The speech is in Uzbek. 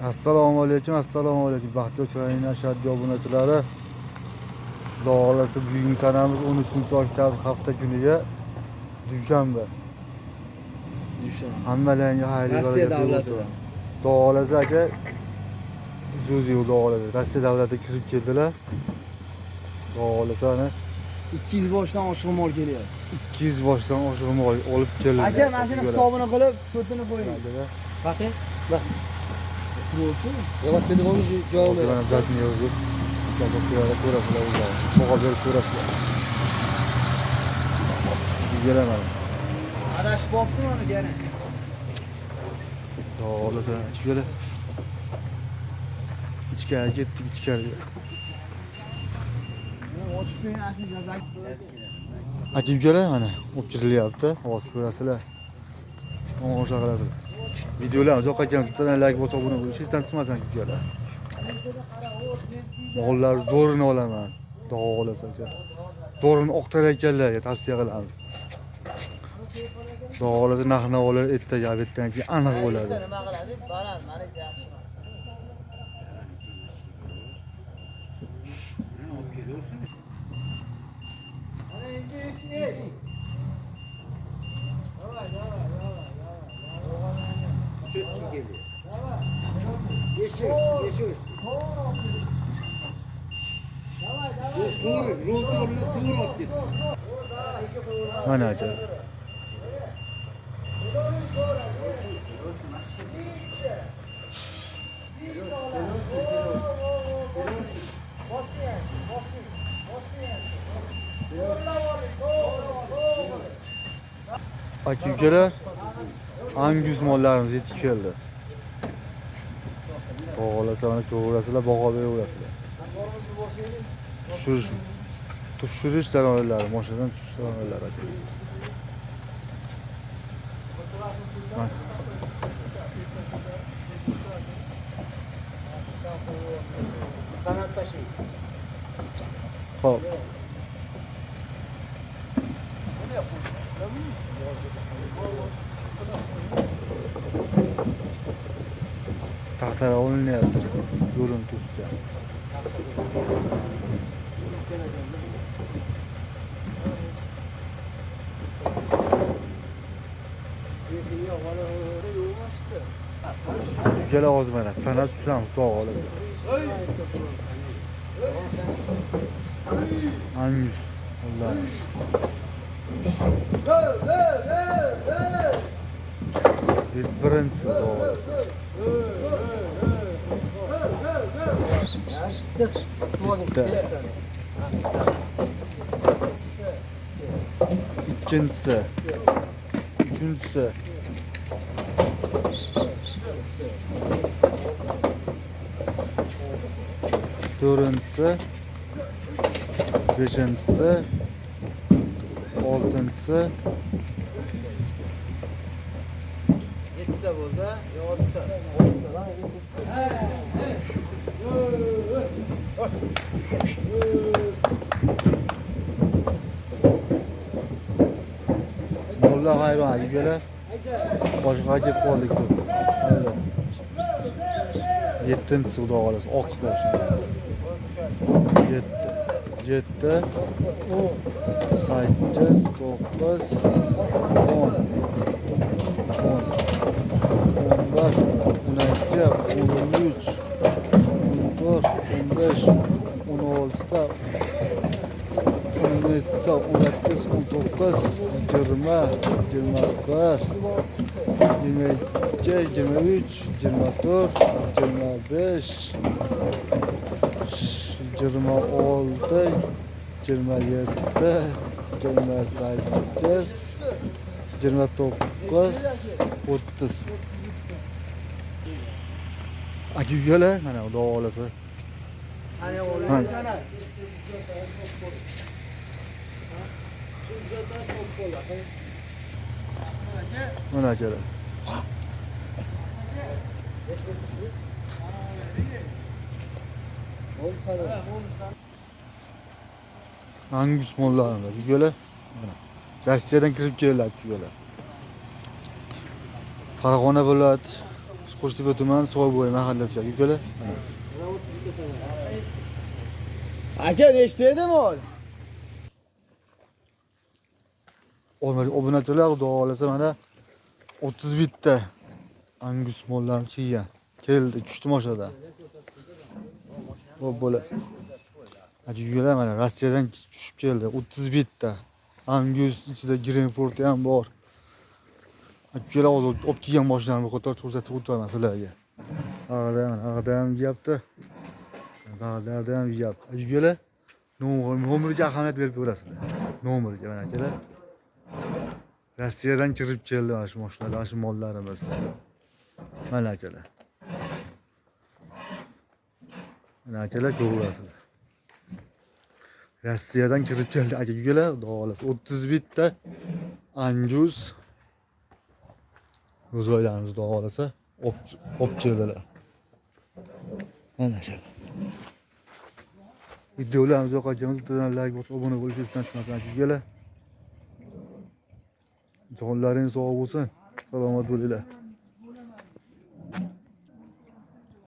Assalomu alaykum. Baxtli Chayning ashaddiy obunachilari. Xudo xolasa bugungi sanamiz 13-oktyabr hafta kuniga dushanba. Hammalarga xayrli Rossiya davlatidan. Xudo xolasa aka so'zi Xudo xolasa. Rossiya davlatiga kirib keldilar. Xudo xolasa ana 200 boshdan oshiq mol kelyapti. 200 boshdan oshiq mol olib keldi. Aka, mana shuni hisobini qilib, ko'tini qo'ying. Bakın, bak. Turolsun. Ya bak dedik onu cevabı. Hozir mana zatmiyozga inshaalloh ko'rasizlar o'zlari. Qo'g'ab berib ko'rasizlar. Gelaman. Adashib qolibdi mana gene. Xudo xolasa kela. Ichkariga ketdik, ichkariga. Ochib qo'ying, ana shu gazak. Aka ukalar mana o'pchirilyapti. Hozir ko'rasizlar. Tomosha qilasizlar. Videolarni uzoqqa ketgan like bosib obuna bo'lish hech tansimasin ukalar. Mollar zo'rini olaman. Xudo xolasa aka. Zo'rini oqtarayotganlarga tavsiya qilaman. Xudo xolasa narx-navolar ertaga albatta aniq bo'ladi. Nima qiladi? Baland, mana yaxshi. Mana aka. Aka ukalar Angus mollarimiz yetib keldi. Xudo xolasa mana ko'rasizlar, baho beraverasizlar. Tushirish jarayonlari, mashinadan tushish jarayonlari aka. Sanat taşı. Xo'p. Taxtalar olinyapti. Yo'lini to'ssa. Ukalar hozir mana sanab tushamiz, Xudo xolasa. Angus mollarimiz. Birinchisi Xudo xolasa. Ikkinchisi, uchinchisi, to'rtinchisi, beshinchisi, oltinchisi, Yettita bo'ldi, oltita. mollar hayron ukalar. Boshqa kelib qoldik deb. Hayron. 7-si Xudo xolasa oq boshim. 7, 8, 9, 10. 30. Aka ukalar mana Xudo xolasa. Ana o'g'lim sana. Mana akalar. Angus mollarimiz ukalar. Mana Rossiyadan kirib keladi ukalar. Farg'ona viloyati Qo'shtepa tumani Soybo'y mahallasiga ukalar. Aka nechta edi mol? Obunachilar xudo xolasa mana 30 bitta Angus mollarni chiygan. Keldi, tushdi moshadan. Xo'p bo'la. Ajugalar mana Rossiyadan tushib keldi. 30 bitta. Angus ichida Greenford ham bor. Ajugalar hozir olib kelgan mashinalarni qator ko'rsatib o'taman sizlarga. Ag'da ham yeyapti. Bag'larda ham yeyapti. Ajugalar nomeriga ahamiyat berib ko'rasizlar. Nomeriga mana akalar. Rossiyadan kirib keldi mana shu mashinalar, shu mollarimiz. Mana akalar. Mana akalar ko'rasizlar. Rossiyadan kirib keldi aka-ukalar, xudo xolasa 30 bitta Angus o'zoylarimiz xudo xolasa olib keldilar. Mana shu. Videolarimizni yoqasangiz bittadan like bosib obuna bo'lishingizni istasizlar aka-ukalar. Jonlaringiz sog' bo'lsin. Salomat bo'linglar.